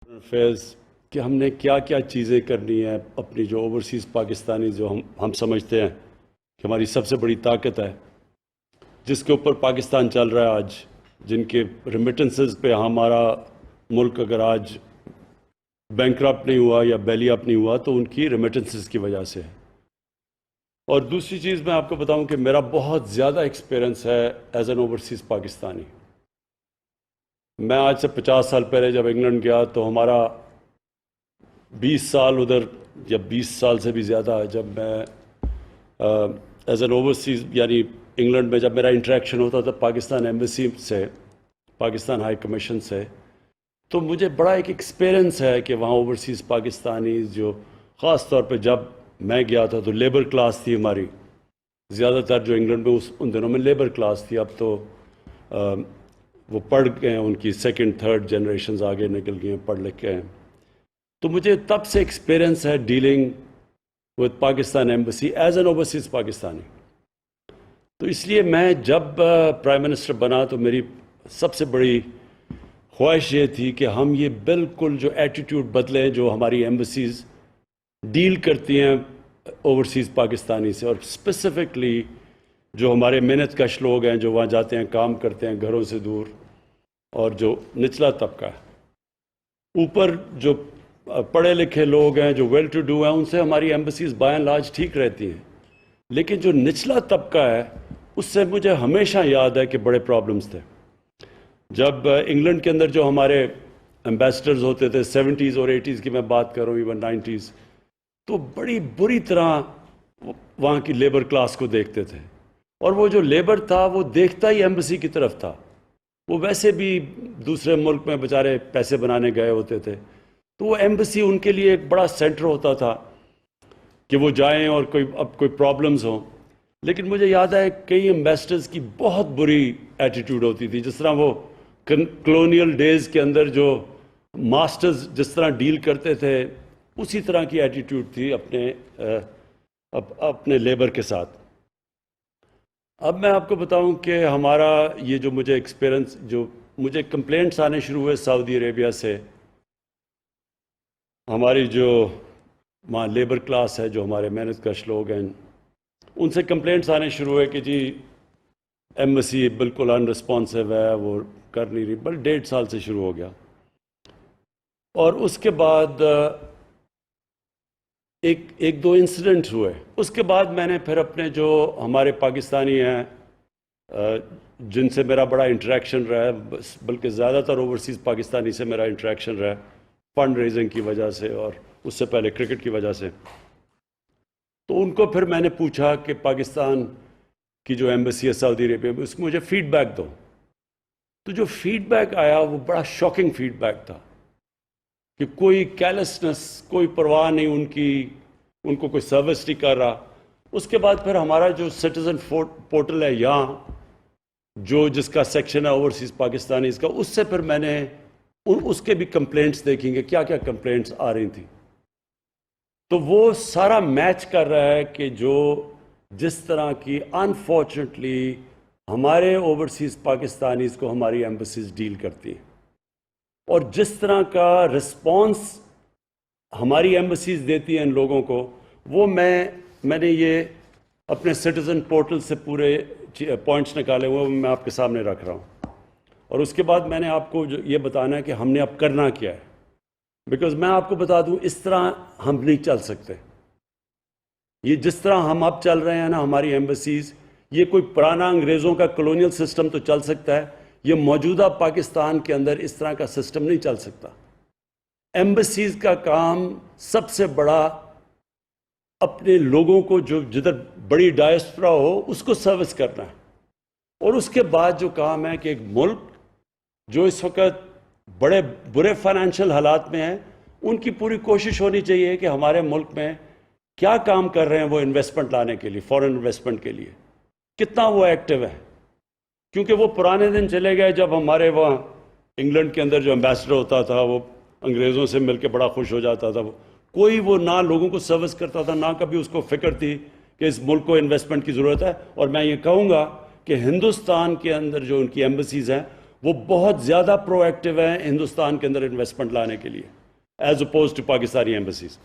فیض کہ ہم نے کیا کیا چیزیں کرنی ہیں اپنی جو اوورسیز پاکستانی جو ہم سمجھتے ہیں کہ ہماری سب سے بڑی طاقت ہے، جس کے اوپر پاکستان چل رہا ہے آج، جن کے ریمیٹنسز پہ ہمارا ملک اگر آج بینکرپٹ نہیں ہوا یا بیلی اپ نہیں ہوا تو ان کی ریمیٹنسز کی وجہ سے ہے۔ اور دوسری چیز میں آپ کو بتاؤں کہ میرا بہت زیادہ ایکسپیرنس ہے ایز این اوورسیز پاکستانی۔ میں آج سے 50 سال پہلے جب انگلینڈ گیا تو ہمارا 20 سال ادھر، یا 20 سال سے بھی زیادہ ہے، جب میں ایز این اوورسیز یعنی انگلینڈ میں جب میرا انٹریکشن ہوتا تھا پاکستان ایمبیسی سے، پاکستان ہائی کمیشن سے، تو مجھے بڑا ایک ایکسپیرنس ہے کہ وہاں اوورسیز پاکستانی جو خاص طور پہ جب میں گیا تھا تو لیبر کلاس تھی ہماری، زیادہ تر جو انگلینڈ میں ان دنوں میں لیبر کلاس تھی۔ اب تو وہ پڑھ گئے ہیں، ان کی سیکنڈ تھرڈ جنریشنز آگے نکل گئی ہیں، پڑھ لکھ کے ہیں۔ تو مجھے تب سے ایکسپیرنس ہے dealing with Pakistan embassy as an overseas Pakistani. تو اس لیے میں جب پرائم منسٹر بنا تو میری سب سے بڑی خواہش یہ تھی کہ ہم یہ بالکل جو ایٹیٹیوڈ بدلیں جو ہماری ایمبیسیز ڈیل کرتی ہیں اوورسیز پاکستانی سے، اور اسپیسیفکلی جو ہمارے محنت کش لوگ ہیں جو وہاں جاتے ہیں، کام کرتے ہیں گھروں سے دور، اور جو نچلا طبقہ ہے۔ اوپر جو پڑھے لکھے لوگ ہیں جو ویل ٹو ڈو ہیں، ان سے ہماری ایمبیسیز بائی اینڈ لارج ٹھیک رہتی ہیں، لیکن جو نچلا طبقہ ہے اس سے مجھے ہمیشہ یاد ہے کہ بڑے پرابلمز تھے۔ جب انگلینڈ کے اندر جو ہمارے ایمبیسڈرز ہوتے تھے 70s اور 80s کی میں بات کروں، ایون 90s، تو بڑی بری طرح وہاں کی لیبر کلاس کو دیکھتے تھے، اور وہ جو لیبر تھا وہ دیکھتا ہی ایمبیسی کی طرف تھا۔ وہ ویسے بھی دوسرے ملک میں بیچارے پیسے بنانے گئے ہوتے تھے، تو وہ ایمبیسی ان کے لیے ایک بڑا سینٹر ہوتا تھا کہ وہ جائیں اور کوئی پرابلمز ہوں۔ لیکن مجھے یاد ہے کئی ایمبیسڈرز کی بہت بری ایٹیٹیوڈ ہوتی تھی، جس طرح وہ کلونیل ڈیز کے اندر جو ماسٹرز جس طرح ڈیل کرتے تھے اسی طرح کی ایٹیٹیوڈ تھی اپنے لیبر کے ساتھ۔ اب میں آپ کو بتاؤں کہ ہمارا یہ جو مجھے ایکسپیرنس، جو مجھے کمپلینٹس آنے شروع ہوئے سعودی عربیہ سے، ہماری جو وہاں لیبر کلاس ہے، جو ہمارے محنت کش لوگ ہیں، ان سے کمپلینٹس آنے شروع ہوئے کہ جی ایمبیسی بالکل ان رسپانسو ہے، وہ کر نہیں رہی۔ بل 1.5 سال سے شروع ہو گیا، اور اس کے بعد ایک دو انسیڈنٹ ہوئے۔ اس کے بعد میں نے پھر اپنے جو ہمارے پاکستانی ہیں جن سے میرا بڑا انٹریکشن رہا ہے، بلکہ زیادہ تر اوورسیز پاکستانی سے میرا انٹریکشن رہا ہے فنڈ ریزنگ کی وجہ سے، اور اس سے پہلے کرکٹ کی وجہ سے، تو ان کو پھر میں نے پوچھا کہ پاکستان کی جو ایمبیسی ہے سعودی عربیہ میں، اس کو مجھے فیڈ بیک دو۔ تو جو فیڈ بیک آیا وہ بڑا شاکنگ فیڈ بیک تھا کہ کوئی کیلسنس، کوئی پرواہ نہیں ان کو کوئی سروس نہیں کر رہا۔ اس کے بعد پھر ہمارا جو سٹیزن پورٹل ہے یہاں، جو جس کا سیکشن ہے اوورسیز پاکستانیز کا، اس سے پھر میں نے اس کے بھی کمپلینٹس دیکھیں گے کیا کیا کمپلینٹس آ رہی تھیں، تو وہ سارا میچ کر رہا ہے کہ جس طرح کی انفارچونیٹلی ہمارے اوورسیز پاکستانیز کو ہماری ایمبیسیز ڈیل کرتی ہیں، اور جس طرح کا رسپانس ہماری ایمبیسیز دیتی ہیں ان لوگوں کو، وہ میں نے یہ اپنے سٹیزن پورٹل سے پورے پوائنٹس نکالے ہوئے میں آپ کے سامنے رکھ رہا ہوں۔ اور اس کے بعد میں نے آپ کو یہ بتانا ہے کہ ہم نے اب کرنا کیا ہے، بیکاز میں آپ کو بتا دوں اس طرح ہم نہیں چل سکتے۔ یہ جس طرح ہم اب چل رہے ہیں نا ہماری ایمبیسیز، یہ کوئی پرانا انگریزوں کا کلونیل سسٹم تو چل سکتا ہے، یہ موجودہ پاکستان کے اندر اس طرح کا سسٹم نہیں چل سکتا۔ ایمبیسیز کا کام سب سے بڑا اپنے لوگوں کو جو جدھر بڑی ڈائسپورا ہو اس کو سروس کرنا ہے، اور اس کے بعد جو کام ہے کہ ایک ملک جو اس وقت بڑے برے فائنینشیل حالات میں ہیں، ان کی پوری کوشش ہونی چاہیے کہ ہمارے ملک میں کیا کام کر رہے ہیں وہ انویسٹمنٹ لانے کے لیے، فورن انویسٹمنٹ کے لیے کتنا وہ ایکٹیو ہے۔ کیونکہ وہ پرانے دن چلے گئے جب ہمارے وہاں انگلینڈ کے اندر جو ایمبیسڈر ہوتا تھا وہ انگریزوں سے مل کے بڑا خوش ہو جاتا تھا، کوئی وہ نہ لوگوں کو سروس کرتا تھا، نہ کبھی اس کو فکر تھی کہ اس ملک کو انویسٹمنٹ کی ضرورت ہے۔ اور میں یہ کہوں گا کہ ہندوستان کے اندر جو ان کی ایمبیسیز ہیں وہ بہت زیادہ پرو ایکٹیو ہیں ہندوستان کے اندر انویسٹمنٹ لانے کے لیے as opposed to Pakistani embassies.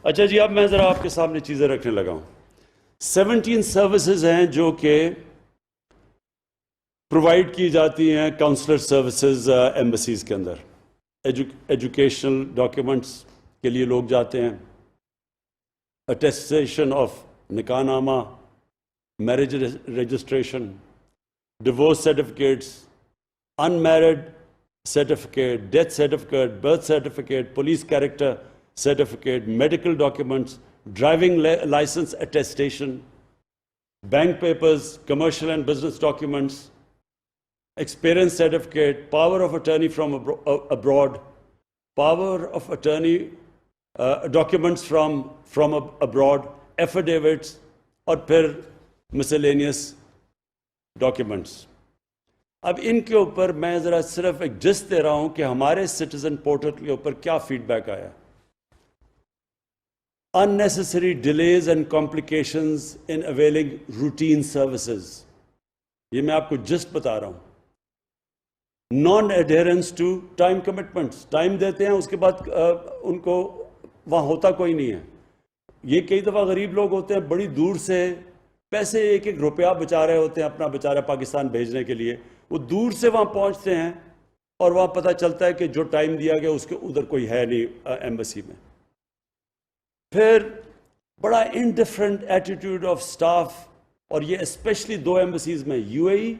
اچھا جی، اب میں ذرا آپ کے سامنے چیزیں رکھنے لگا ہوں. 17 سروسز ہیں جو کہ پرووائڈ کی جاتی ہیں کاؤنسلر سروسز ایمبسیز کے اندر. ایجوکیشنل ڈاکیومنٹس کے لیے لوگ جاتے ہیں، attestation of nikah nama, marriage registration, divorce certificates, unmarried certificate, death certificate, birth certificate, police character certificate, medical documents, driving license attestation, bank papers, commercial and business documents, experience certificate, power of attorney from abroad, power of attorney documents from abroad, affidavits, اور پھر miscellaneous documents. اب ان کے اوپر میں ذرا صرف ایک جس دے رہا ہوں کہ ہمارے سٹیزن پورٹل کے اوپر کیا فیڈ بیک آیا. unnecessary delays and complications in availing routine services. یہ میں آپ کو جسٹ بتا رہا ہوں. non-adherence to time commitments. Time دیتے ہیں، اس کے بعد ان کو وہاں ہوتا کوئی نہیں ہے. یہ کئی دفعہ غریب لوگ ہوتے ہیں، بڑی دور سے پیسے ایک ایک روپیہ بچا رہے ہوتے ہیں اپنا بیچارہ پاکستان بھیجنے کے لیے. وہ دور سے وہاں پہنچتے ہیں اور وہاں پتہ چلتا ہے کہ جو ٹائم دیا گیا اس کے ادھر کوئی ہے نہیں ایمبسی میں. پھر بڑا انڈیفرنٹ ایٹیٹیوڈ آف سٹاف، اور یہ اسپیشلی 2 ایمبسیز میں، U A E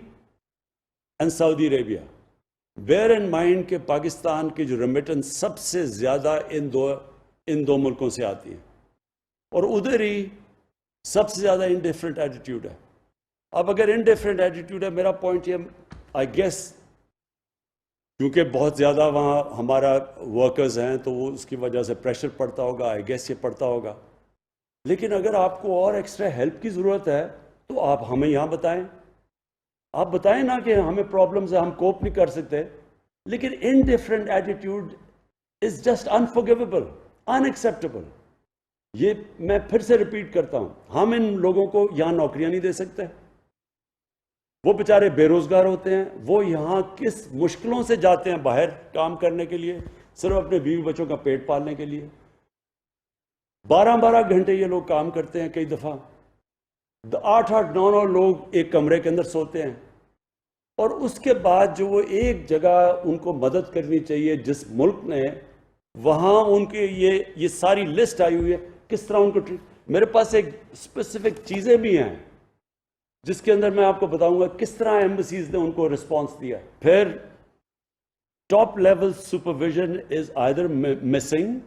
and Saudi Arabia. Bear in mind کہ پاکستان کی جو ریمیٹنس سب سے زیادہ ان دو ملکوں سے آتی ہیں، اور ادھر ہی سب سے زیادہ انڈیفرنٹ ایٹیٹیوڈ ہے. اب اگر انڈیفرنٹ ایٹیٹیوڈ ہے، میرا پوائنٹ یہ آئی گیس کیونکہ بہت زیادہ وہاں ہمارا ورکرز ہیں تو وہ اس کی وجہ سے پریشر پڑتا ہوگا، آئی گیس یہ پڑتا ہوگا. لیکن اگر آپ کو اور ایکسٹرا ہیلپ کی ضرورت ہے تو آپ ہمیں یہاں بتائیں. آپ بتائیں نا کہ ہمیں پرابلمز ہیں، ہم کوپ نہیں کر سکتے. لیکن indifferent attitude is just unforgivable, unacceptable. یہ میں پھر سے ریپیٹ کرتا ہوں، ہم ان لوگوں کو یہاں نوکریاں نہیں دے سکتے. وہ بیچارے بے روزگار ہوتے ہیں، وہ یہاں کس مشکلوں سے جاتے ہیں باہر کام کرنے کے لیے، صرف اپنے بیوی بچوں کا پیٹ پالنے کے لیے. 12 گھنٹے یہ لوگ کام کرتے ہیں، کئی دفعہ 8 9 لوگ ایک کمرے کے اندر سوتے ہیں. اور اس کے بعد جو وہ ایک جگہ ان کو مدد کرنی چاہیے جس ملک نے، وہاں ان کے یہ ساری لسٹ آئی ہوئی ہے کس طرح ان کو میرے پاس ایک اسپیسیفک چیزیں بھی ہیں جس کے اندر میں آپ کو بتاؤں گا کس طرح ایمبسیز نے ان کو رسپانس دیا. پھر top level supervision is either missing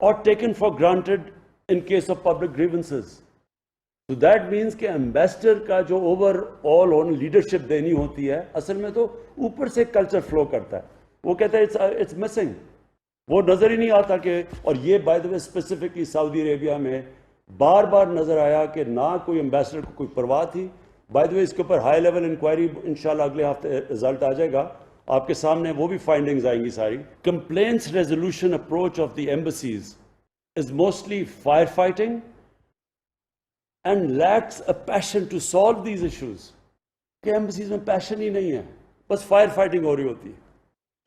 or taken for granted in case of public grievances. تو دیٹ مینس کہ ایمبیسڈر کا جو اوور آل لیڈرشپ دینی ہوتی ہے، اصل میں تو اوپر سے کلچر فلو کرتا ہے. وہ کہتا ہے اٹس مسنگ، وہ نظر ہی نہیں آتا کہ. اور یہ بائی دا وے اسپیسیفکلی سعودی عربیہ میں بار بار نظر آیا کہ نہ کوئی ایمبیسڈر کو کوئی پرواہ تھی. بائی دا وے اس کے اوپر ہائی لیول انکوائری انشاءاللہ اگلے ہفتے رزلٹ آ جائے گا آپ کے سامنے، وہ بھی فائنڈنگز آئیں گی ساری. Complaints resolution approach of the embassies is mostly fire fighting and lacks a passion to solve these issues. کہ ایمبسیز میں پیشن ہی نہیں ہے، بس فائر فائٹنگ ہو رہی ہوتی ہے.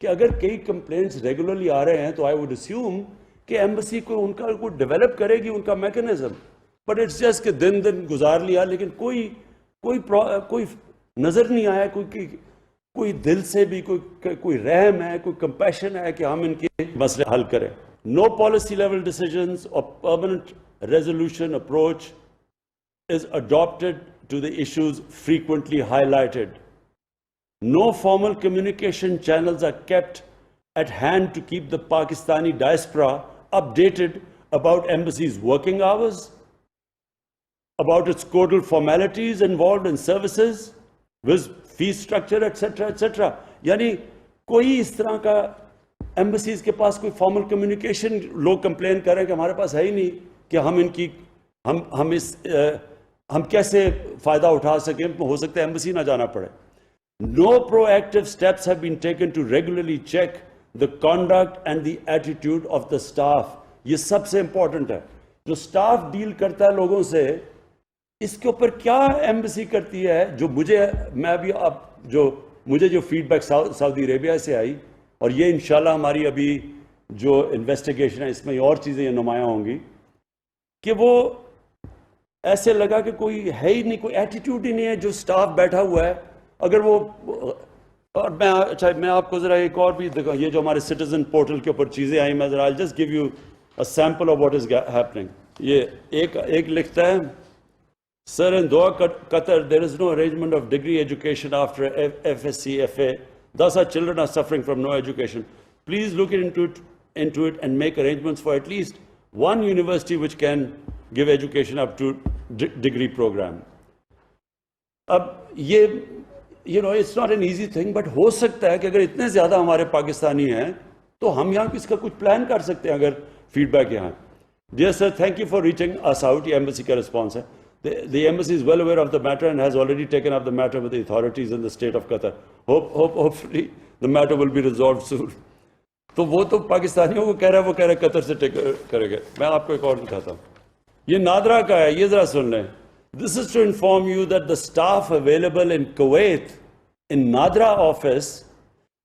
کہ اگر کئی کمپلینٹس ریگولرلی آ رہے ہیں تو آئی ووڈ اسیوم کہ ایمبسی کو ان کا کوئی ڈیولپ کرے گی ان کا میکنزم. بٹ اٹس جسٹ کہ دن گزار لیا، لیکن کوئی نظر نہیں آیا، کوئی دل سے بھی کوئی رحم ہے، کوئی کمپیشن ہے کہ ہم ان کے مسئلے حل کریں. نو پالیسی لیول ڈیسیجنز اور permanent resolution approach is adopted to the issues frequently highlighted. No formal communication channels are kept at hand to keep the Pakistani diaspora updated about embassy's working hours, about its codal formalities involved in services, with fee structure, etc., etc. یعنی کوئی اس طرح کا embassies کے پاس کوئی formal communication, لوگ complain کر رہے ہیں کہ ہمارے پاس ہے ہی نہیں کہ ہم کیسے فائدہ اٹھا سکیں، ہو سکتا ہے ایمبسی نہ جانا پڑے. No proactive steps have been taken to regularly check the conduct and the attitude of the staff. یہ سب سے امپورٹنٹ ہے. جو سٹاف ڈیل کرتا ہے لوگوں سے، اس کے اوپر کیا ایمبسی کرتی ہے، جو میں ابھی اب جو مجھے جو فیڈ بیک سعودی عربیہ سے آئی، اور یہ انشاءاللہ ہماری ابھی جو انویسٹیگیشن ہے اس میں اور چیزیں نمایاں ہوں گی، کہ وہ ایسے لگا کہ کوئی ہے ہی نہیں، کوئی ایٹیٹیوڈ ہی نہیں ہے، جو سٹاف بیٹھا ہوا ہے اگر وہ، اور میں آپ کو ذرا ایک اور بھی دکھا، یہ جو ہمارے سٹیزن پورٹل کے اوپر چیزیں آئیں، میں ذرا I'll just give you a sample of what is happening. یہ ایک لکھتا ہے، Sir, in Doha, Qatar, there is no arrangement of degree education after FSc, FA. Thus, our children are suffering from no education. Please look into it and make arrangements for at least one university which can give education up to degree program. اب یہ it's not an easy thing, but ہو سکتا ہے کہ اگر اتنے زیادہ ہمارے پاکستانی ہیں تو ہم یہاں اس کا کچھ پلان کر سکتے ہیں اگر فیڈ بیک یہاں. Dear sir, thank you for reaching us out. یہ embassy کا response ہے. The embassy is well aware of the matter and has already taken up the matter with the authorities in the state of Qatar. Hopefully the matter will be resolved soon. تو وہ تو پاکستانیوں کو کہہ رہا ہے قطر سے کرے گا. میں آپ کو ایک اور دکھاتا ہوں. یہ نادرا کا ہے, یہ ذرا سن لیں. This is to inform you that the staff available in Kuwait, in Nadra office,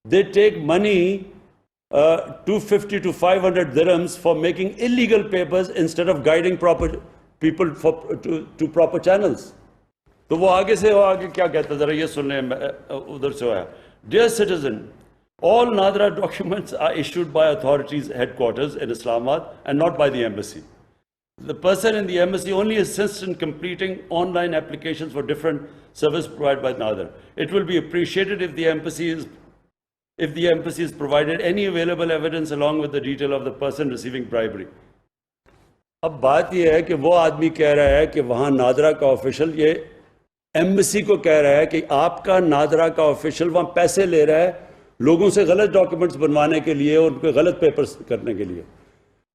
they take money 250 to 500 dirhams for making illegal papers instead of guiding people to proper channels. تو وہ آگے کیا کہتا ہے ذرا یہ سن لیں, ادھر سے آیا. Dear citizen, all Nadra documents are issued by authorities headquarters in Islamabad and not by the embassy. The person in the embassy only assists in completing online applications for different services provided by Nadra. It will be appreciated if the embassy is provided any available evidence along with the detail of the person receiving bribery. اب بات یہ ہے کہ وہ آدمی کہہ رہا ہے کہ وہاں نادرا کا آفیشل یہ ایمبسی کو کہہ رہا ہے کہ آپ کا نادرا کا آفیشل وہاں پیسے لے رہا ہے لوگوں سے غلط ڈاکیومنٹس بنوانے کے لیے اور ان کے غلط پیپرز کرنے کے لیے,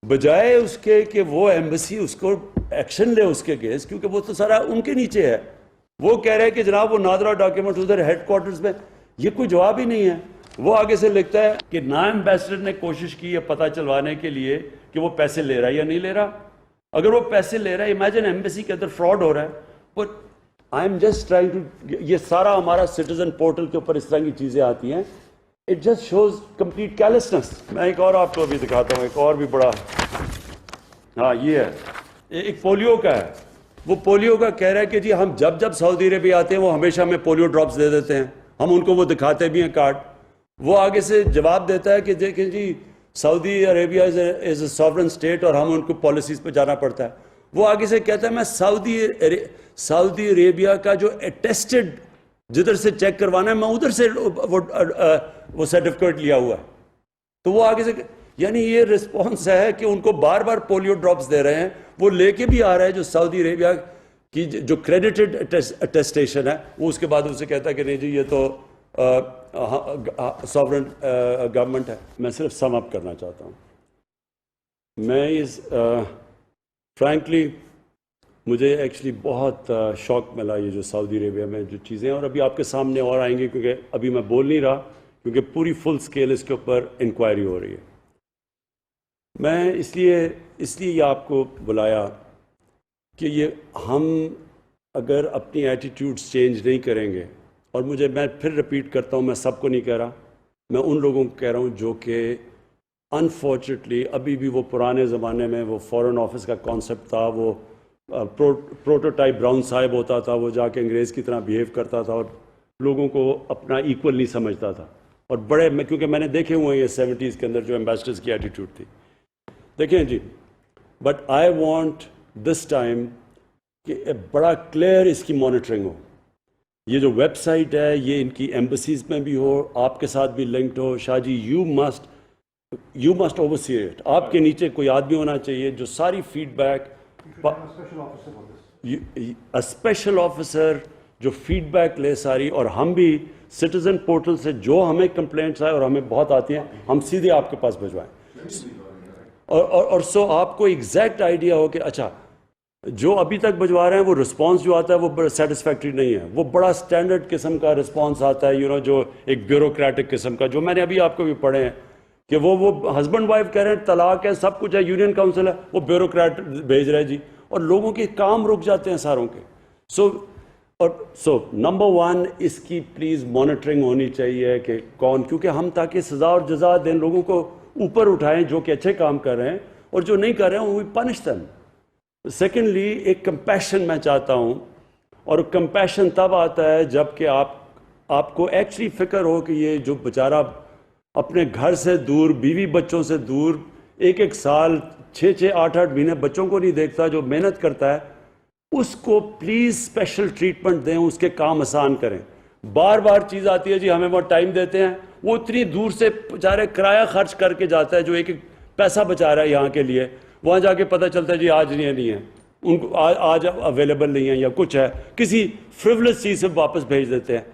بجائے اس کے کہ وہ ایمبسی اس کو ایکشن لے اس کے کیس, کیونکہ وہ تو سارا ان کے نیچے ہے. وہ کہہ رہے ہیں کہ جناب وہ نادرا ڈاکیومنٹ ادھر ہیڈ کوارٹرز میں, یہ کوئی جواب ہی نہیں ہے. وہ آگے سے لکھتا ہے کہ نا ایمبیسڈر نے کوشش کی ہے پتہ چلوانے کے لیے کہ وہ پیسے لے رہا ہے یا نہیں لے رہا. اگر وہ پیسے لے رہا ہے, امیجن ایمبیسی کے اندر فراڈ ہو رہا ہے. But I'm just trying to, یہ سارا ہمارا سٹیزن پورٹل کے اوپر اس طرح کی چیزیں آتی ہیں. It just shows complete carelessness. میں ایک اور آپ کو ابھی دکھاتا ہوں, ایک اور بھی بڑا, ہاں یہ ہے, ایک پولیو کا ہے. وہ پولیو کا کہہ رہا ہے کہ جی ہم جب سعودی عربیہ آتے ہیں وہ ہمیشہ ہمیں پولیو ڈراپس دے دیتے ہیں, ہم ان کو وہ دکھاتے بھی ہیں کارڈ. وہ آگے سے جواب دیتا ہے کہ دیکھیں جی سعودی عربیہ از اے ساورن اسٹیٹ اور ہم ان کو پالیسیز پہ جانا پڑتا ہے. وہ آگے سے کہتا ہے میں سعودی عربیہ کا جو اٹیسٹڈ جدھر سے چیک کروانا ہے میں ادھر سے وہ سرٹیفکیٹ لیا ہوا ہے. تو وہ آگے سے, یعنی یہ رسپانس ہے کہ ان کو بار بار پولیو ڈراپس دے رہے ہیں, وہ لے کے بھی آ رہا ہے جو سعودی عربیہ کی جو کریڈیٹڈ اٹیسٹیشن ہے, وہ اس کے بعد اسے کہتا ہے کہ نہیں جی یہ تو ساورن گورنمنٹ ہے. میں صرف سم اپ کرنا چاہتا ہوں. میں اس فرینکلی مجھے ایکچولی بہت شوق ملا یہ جو سعودی عربیہ میں جو چیزیں ہیں, اور ابھی آپ کے سامنے اور آئیں گے کیونکہ ابھی میں بول نہیں رہا کیونکہ پوری فل سکیل اس کے اوپر انکوائری ہو رہی ہے. میں اس لیے یہ آپ کو بلایا کہ یہ ہم اگر اپنی ایٹیٹیوڈز چینج نہیں کریں گے, اور میں پھر رپیٹ کرتا ہوں, میں سب کو نہیں کہہ رہا, میں ان لوگوں کو کہہ رہا ہوں جو کہ انفارچونیٹلی ابھی بھی وہ پرانے زمانے میں وہ فورن آفس کا کانسیپٹ تھا, وہ پروٹوٹائپ براؤن صاحب ہوتا تھا, وہ جا کے انگریز کی طرح بیہیو کرتا تھا اور لوگوں کو اپنا ایکول نہیں سمجھتا تھا. اور بڑے کیونکہ میں نے دیکھے ہوئے ہیں یہ 70s کے اندر جو ایمبیسڈرز کی ایٹیٹیوڈ تھی. دیکھیں جی, but I want this time کہ بڑا کلیئر اس کی مانیٹرنگ ہو. یہ جو ویب سائٹ ہے یہ ان کی ایمبسیز میں بھی ہو, آپ کے ساتھ بھی لنکڈ ہو. Shah ji you must oversee it. آپ کے نیچے کوئی آدمی ہونا چاہیے جو ساری فیڈ بیک, اسپیشل آفیسر جو فیڈ بیک لے ساری, اور ہم بھی سٹیزن پورٹل سے جو ہمیں کمپلینٹس آئے اور ہمیں بہت آتی ہیں ہم سیدھے آپ کے پاس بھجوائیں. اور سو آپ کو ایگزیکٹ آئیڈیا ہو کہ اچھا جو ابھی تک بھجوا رہے ہیں وہ رسپانس جو آتا ہے وہ بڑا سیٹسفیکٹری نہیں ہے, وہ بڑا سٹینڈرڈ قسم کا رسپانس آتا ہے جو ایک بیوروکریٹک قسم کا, جو میں نے ابھی آپ کو بھی پڑھے ہیں کہ وہ ہسبینڈ وائف کہہ رہے ہیں طلاق ہے سب کچھ ہے, یونین کاؤنسل ہے, وہ بیوروکریٹ بھیج رہے جی, اور لوگوں کے کام رک جاتے ہیں ساروں کے. سو اور نمبر 1 اس کی پلیز مانیٹرنگ ہونی چاہیے کہ کون، کیونکہ ہم تاکہ سزا اور جزا دیں، لوگوں کو اوپر اٹھائیں جو کہ اچھے کام کر رہے ہیں، اور جو نہیں کر رہے ہیں وہ پنش دیں. سیکنڈلی ایک کمپیشن میں چاہتا ہوں، اور کمپیشن تب آتا ہے جب کہ آپ کو ایکچولی فکر ہو کہ یہ جو بیچارہ اپنے گھر سے دور، بیوی بچوں سے دور، ایک سال 6-8 مہینے بچوں کو نہیں دیکھتا، جو محنت کرتا ہے، اس کو پلیز اسپیشل ٹریٹمنٹ دیں، اس کے کام آسان کریں. بار بار چیز آتی ہے جی ہمیں وہ ٹائم دیتے ہیں، وہ اتنی دور سے بیچارے کرایہ خرچ کر کے جاتا ہے، جو ایک پیسہ بچا رہا ہے یہاں کے لیے، وہاں جا کے پتہ چلتا ہے جی آج نہیں ہے، ان کو آج اویلیبل نہیں ہے یا کچھ ہے، کسی فریولس چیز سے واپس بھیج دیتے ہیں.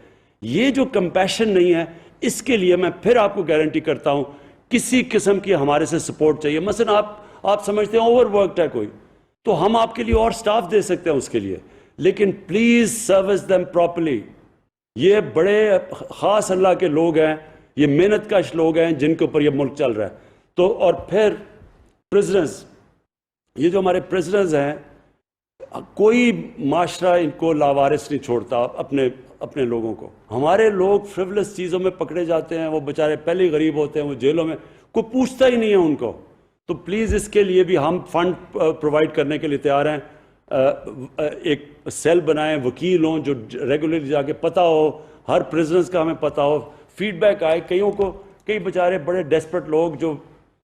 یہ جو کمپیشن نہیں ہے، اس کے لیے میں پھر آپ کو گارنٹی کرتا ہوں کسی قسم کی ہمارے سے سپورٹ چاہیے. مثلا آپ سمجھتے ہیں اوور ورکڈ ہے کوئی، تو ہم آپ کے لیے اور سٹاف دے سکتے ہیں اس کے لیے، لیکن پلیز سروس دیم پراپرلی. یہ بڑے خاص اللہ کے لوگ ہیں، یہ محنت کش لوگ ہیں جن کے اوپر یہ ملک چل رہا ہے. تو اور پھر پرزنرز، یہ جو ہمارے پرزنرز ہیں، کوئی معاشرہ ان کو لاوارث نہیں چھوڑتا اپنے لوگوں کو. ہمارے لوگ فریولس چیزوں میں پکڑے جاتے ہیں، وہ بیچارے پہلے ہی غریب ہوتے ہیں، وہ جیلوں میں، کوئی پوچھتا ہی نہیں ہے ان کو. تو پلیز اس کے لیے بھی ہم فنڈ پرووائڈ کرنے کے لیے تیار ہیں. ایک سیل بنائیں، وکیل ہوں جو ریگولرلی جا کے پتہ ہو، ہر پرزنرز کا ہمیں پتہ ہو، فیڈ بیک آئے. کئی بیچارے بڑے ڈیسپریٹ لوگ جو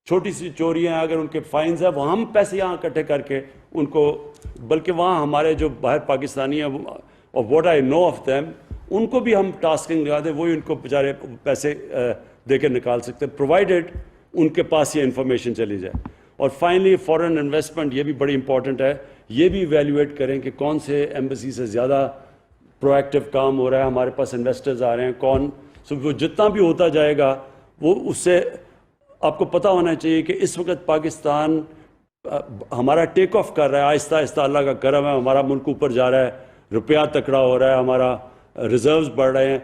چھوٹی سی چوریاں ہیں، اگر ان کے فائنز ہیں، وہ ہم پیسے یہاں اکٹھے کر کے ان کو، بلکہ وہاں ہمارے جو باہر پاکستانی ہیں، اور what I know of them, ان کو بھی ہم ٹاسکنگ لگا دیں، وہی ان کو بیچارے پیسے دے کے نکال سکتے ہیں، پرووائڈیڈ ان کے پاس یہ انفارمیشن چلی جائے. اور فائنلی فورن انویسٹمنٹ، یہ بھی بڑی امپورٹنٹ ہے. یہ بھی ایویلیویٹ کریں کہ کون سے ایمبیسی سے زیادہ پرو ایکٹیو کام ہو رہا ہے، ہمارے پاس انویسٹرز آ رہے ہیں کون. وہ جتنا بھی ہوتا جائے گا، وہ اس سے آپ کو پتہ ہونا چاہیے کہ اس وقت پاکستان ہمارا ٹیک آف کر رہا ہے آہستہ آہستہ. اللہ کا کرم ہے، ہمارا ملک اوپر جا رہا ہے، روپیہ تکڑا ہو رہا ہے، ہمارا ریزروز بڑھ رہے ہیں.